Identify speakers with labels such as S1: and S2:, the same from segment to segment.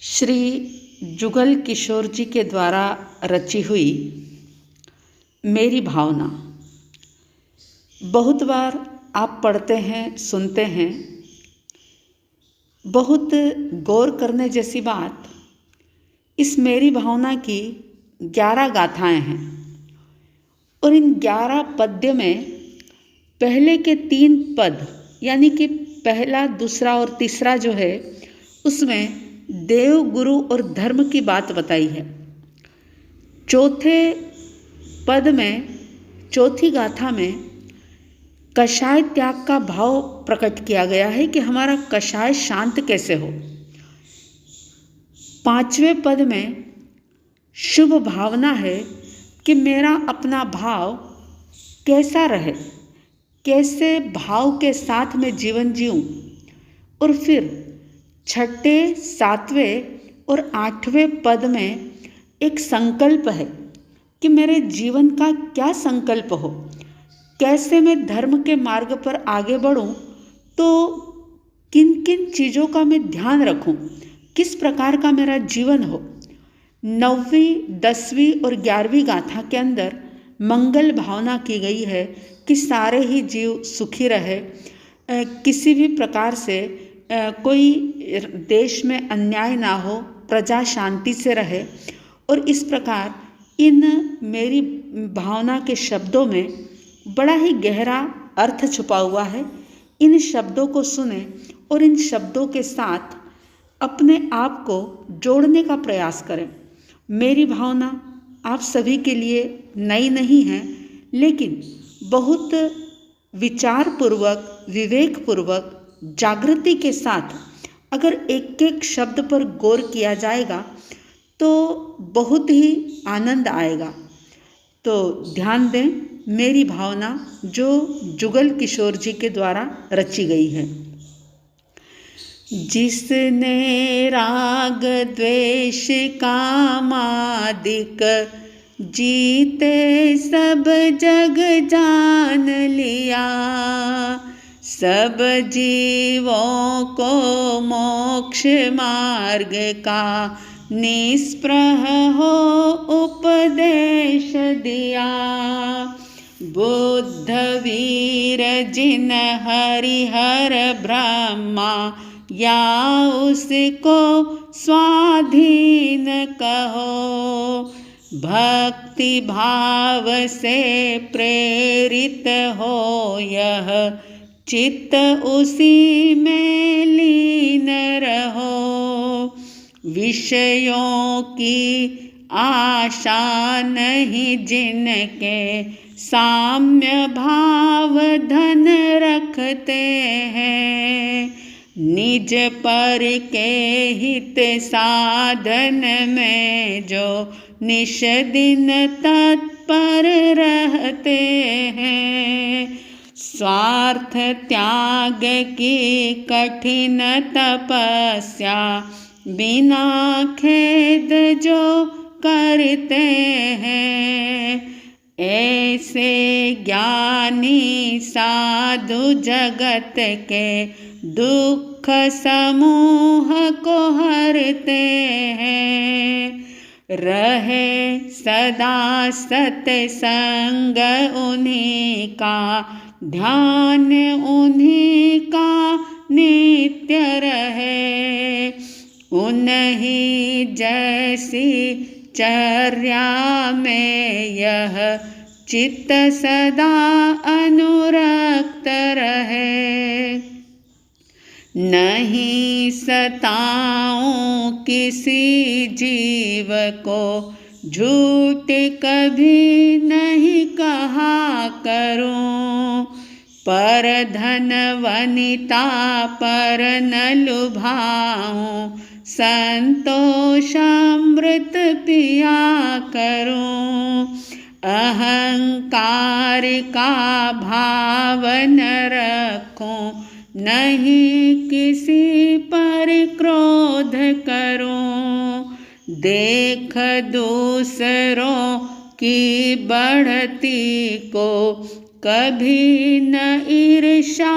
S1: श्री जुगल किशोर जी के द्वारा रची हुई मेरी भावना। बहुत बार आप पढ़ते हैं, सुनते हैं। बहुत गौर करने जैसी बात, इस मेरी भावना की 11 गाथाएं हैं और इन 11 पद्य में पहले के 3 पद यानी कि पहला, दूसरा और तीसरा जो है, उसमें देव, गुरु और धर्म की बात बताई है। चौथे पद में, चौथी गाथा में कषाय त्याग का भाव प्रकट किया गया है कि हमारा कषाय शांत कैसे हो। 5वें पद में शुभ भावना है कि मेरा अपना भाव कैसा रहे, कैसे भाव के साथ में जीवन जीऊं। और फिर 6, 7वें और 8वें पद में एक संकल्प है कि मेरे जीवन का क्या संकल्प हो, कैसे मैं धर्म के मार्ग पर आगे बढ़ूं, तो किन किन चीज़ों का मैं ध्यान रखूं, किस प्रकार का मेरा जीवन हो। 9वीं, 10वीं और 11वीं गाथा के अंदर मंगल भावना की गई है कि सारे ही जीव सुखी रहे, किसी भी प्रकार से कोई देश में अन्याय ना हो, प्रजा शांति से रहे। और इस प्रकार इन मेरी भावना के शब्दों में बड़ा ही गहरा अर्थ छुपा हुआ है। इन शब्दों को सुने और इन शब्दों के साथ अपने आप को जोड़ने का प्रयास करें। मेरी भावना आप सभी के लिए नई नहीं है, लेकिन बहुत विचारपूर्वक, विवेकपूर्वक, जागृति के साथ अगर एक एक शब्द पर गौर किया जाएगा तो बहुत ही आनंद आएगा। तो ध्यान दें, मेरी भावना जो जुगल किशोर जी के द्वारा रची गई है। जिसने राग द्वेष कामादिक जीते सब जग जान लिया, सब जीवों को मोक्ष मार्ग का निष्प्रह हो उपदेश दिया। बुद्ध वीर जिन हरिहर ब्रह्मा या उसको स्वाधीन कहो, भक्ति भाव से प्रेरित हो यह चित्त उसी में लीन रहो। विषयों की आशा नहीं जिनके साम्य भाव धन रखते हैं, निज पर के हित साधन में जो निश दिन तत्पर रहते हैं। स्वार्थ त्याग की कठिन तपस्या बिना खेद जो करते हैं, ऐसे ज्ञानी साधु जगत के दुख समूह को हरते हैं। रहे सदा सत्संग उन्हीं का, ध्यान उन्हीं का नित्य रहे। उन्हीं जैसी चर्या में यह चित्त सदा अनुरक्त रहे। नहीं सताऊं किसी जीव को, झूठ कभी नहीं कहा करूं। पर धन वनिता पर न लुभाऊं, संतोष अमृत पिया करूं। अहंकार का भाव न रखूं, नहीं किसी पर क्रोध करूं। देख दूसरों की बढ़ती को कभी न ईर्ष्या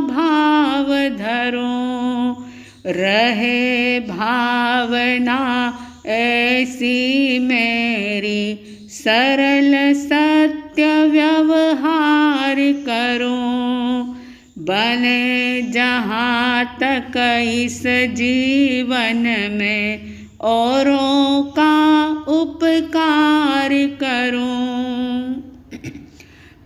S1: भाव धरूं। रहे भावना ऐसी मेरी, सरल सत्य व्यवहार करूं। बने जहाँ तक इस जीवन में औरों का उपकार करूं।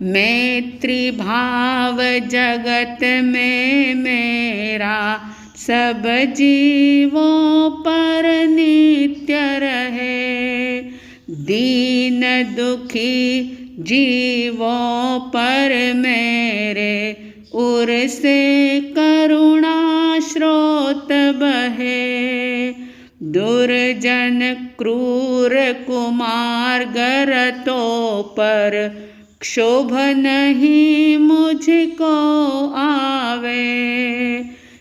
S1: मैत्री भाव जगत में मेरा, सब जीवों पर नित्य रहे। दीन दुखी जीवों पर मेरे, उर से करुणा स्रोत बहे। दुर्जन क्रूर कुमार्ग रतों पर, क्षोभ नहीं मुझको आवे।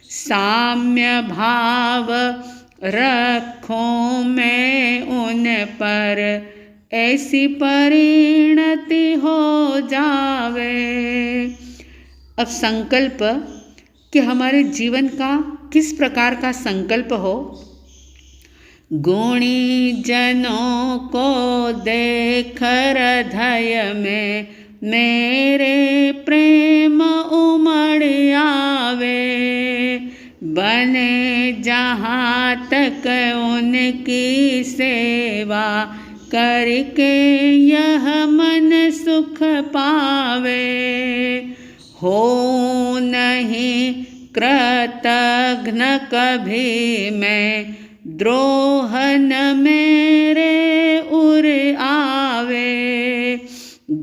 S1: साम्य भाव रखूं मैं उन पर, ऐसी परिणति हो जावे। अब संकल्प कि हमारे जीवन का किस प्रकार का संकल्प हो। गुणी जनों को देख हृदय में मेरे प्रेम उमड़ आवे। बने जहाँ तक उनकी सेवा, करके यह मन सुख पावे। हो नहीं कृतघ्न कभी मैं, द्रोह न मेरे उर आवे।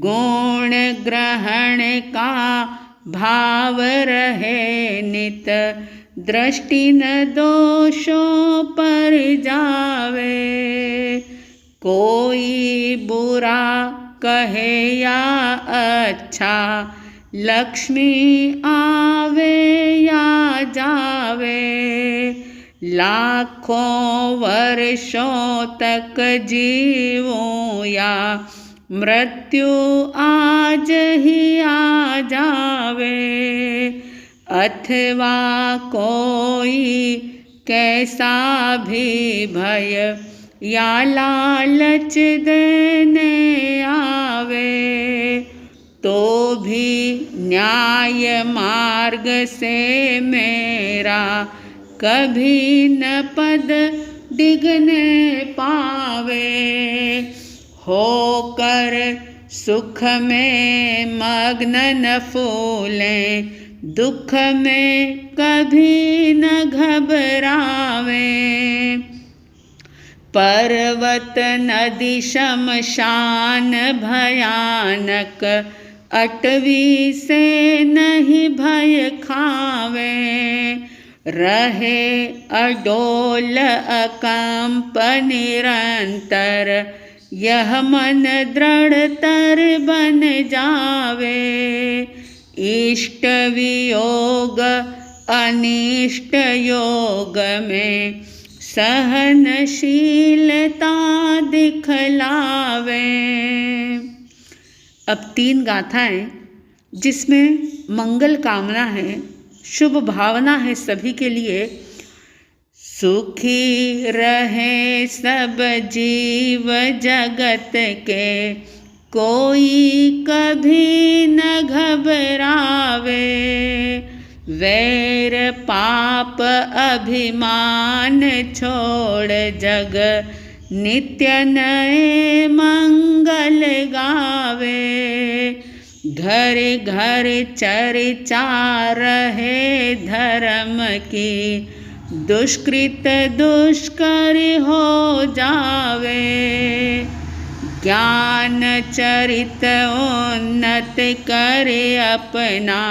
S1: गुण ग्रहण का भाव रहे नित, दृष्टि न दोषों पर जावे। कोई बुरा कहे या अच्छा, लक्ष्मी आवे या जावे। लाखों वर्षों तक जीवूं या, मृत्यु आज ही आ जावे। अथवा कोई कैसा भी भय, या लालच देने आवे। तो भी न्याय मार्ग से मेरा, कभी न पद डिगने पावे। होकर सुख में मग्न न फूलें, दुख में कभी न घबरावे। पर्वत नदी शमशान भयानक, अटवी से नहीं भय खावे। रहे अडोल अकंप निरंतर, यह मन दृढ़तर बन जावे। इष्ट वियोग अनिष्ट योग में, सहनशीलता दिखलावे। अब 3 गाथाएं जिसमें मंगल कामना है, शुभ भावना है सभी के लिए। सुखी रहे सब जीव जगत के, कोई कभी न घबरावे। वैर पाप अभिमान छोड़ जग, नित्य नए मंगल गावे। घर घर चर्चा रहे धर्म की, दुष्कृत दुष्कर हो जावे। ज्ञान चरित उन्नत करे अपना,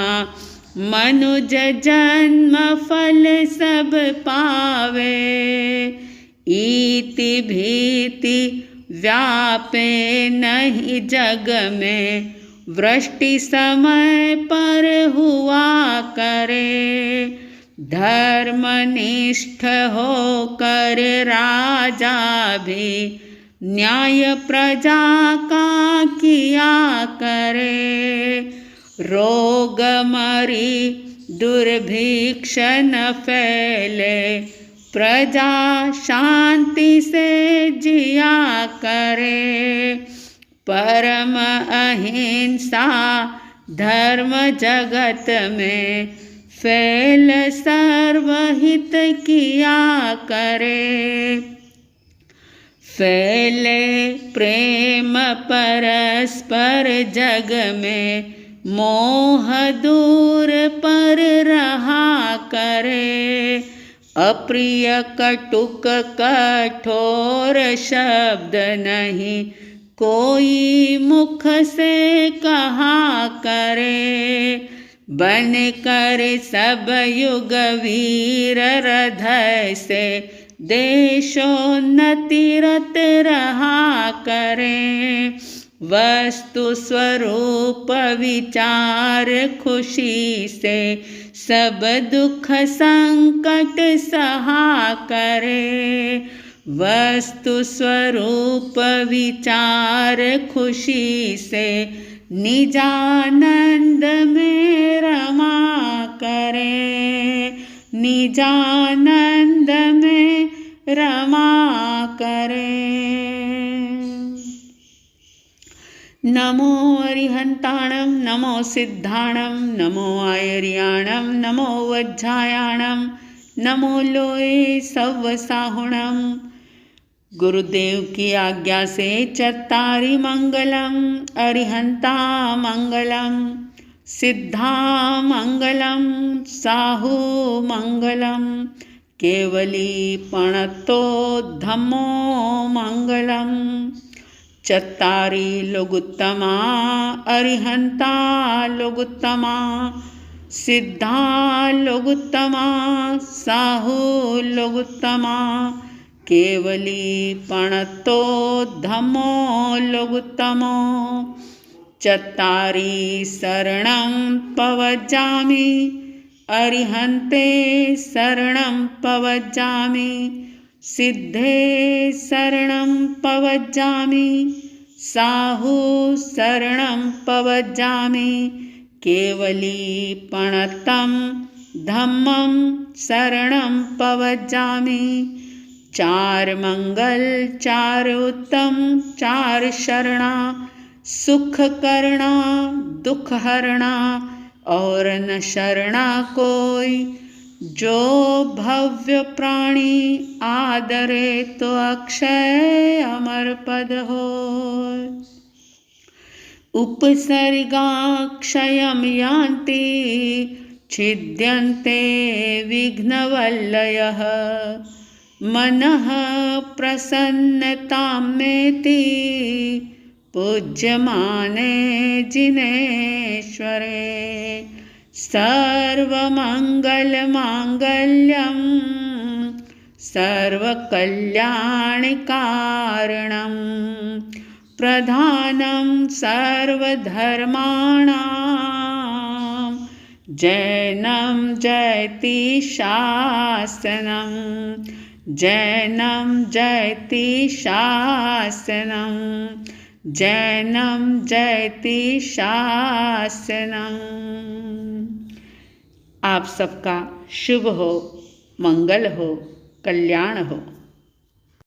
S1: मनुज जन्म फल सब पावे। इति भीति व्यापे नहीं जग में, वृष्टि समय पर हुआ करे। धर्मनिष्ठ होकर राजा भी, न्याय प्रजा का किया करे। रोग मरी दुर्भिक्ष न फैले, प्रजा शांति से जिया करे। परम अहिंसा धर्म जगत में, फैल सर्वहित किया करे। फैले प्रेम परस्पर जग में, मोह दूर पर रहा करे। अप्रिय कटुक कठोर शब्द नहीं, कोई मुख से कहा करे। बन कर सब युग वीर हृदय से, देशोन्नति रत रहा करे। वस्तु स्वरूप विचार खुशी से, सब दुख संकट सहा करे। वस्तु स्वरूप विचार खुशी से, निजानंद में रमा करे। निजानंद में रमा करे। नमो अरिहंताणं नमो सिद्धाणं नमो आयर्याणं नमो वज्रायाणं नमो लोये सव्वसाहुणं। गुरुदेव की आज्ञा से चत्तारि मंगलम, अरिहंता मंगलम, सिद्धा मंगलम, साहु मंगलम, केवली पणतो धम्मो मंगलम। चत्तारि लोगुत्तमा, अरिहंता लोगुत्तमा, सिद्धा लोगुत्तमा, साहु लोगुत्तमा, केवली पणतो धम्मो लोगुत्तमो। चत्तारि शरणं पवज्जामि, अरिहन्ते शरणं पवज्जामि, सिद्धे शरणं पवज्जामि, साहु शरणं पवज्जामि, केवली पणतं धम्मं शरणं पवज्जामि। चार मंगल चार उत्तम चार शरणा, सुख करना दुख हरना, और न शरणा कोई। जो भव्य प्राणी आदरे, तो अक्षय अमर पद हो। उपसर्गाक्षयं यान्ति, छिद्यन्ते विघ्नवल्लयः। मनः प्रसन्नतां मेति, पूज्यमाने जिनेश्वरे। सर्वमङ्गलमाङ्गल्यं सर्वकल्याणकारणं, प्रधानं सर्वधर्माणां, जैनं जयति शासनं। जैनं जयति शासनं, जैनं जयति शासनं। आप सबका शुभ हो, मंगल हो, कल्याण हो।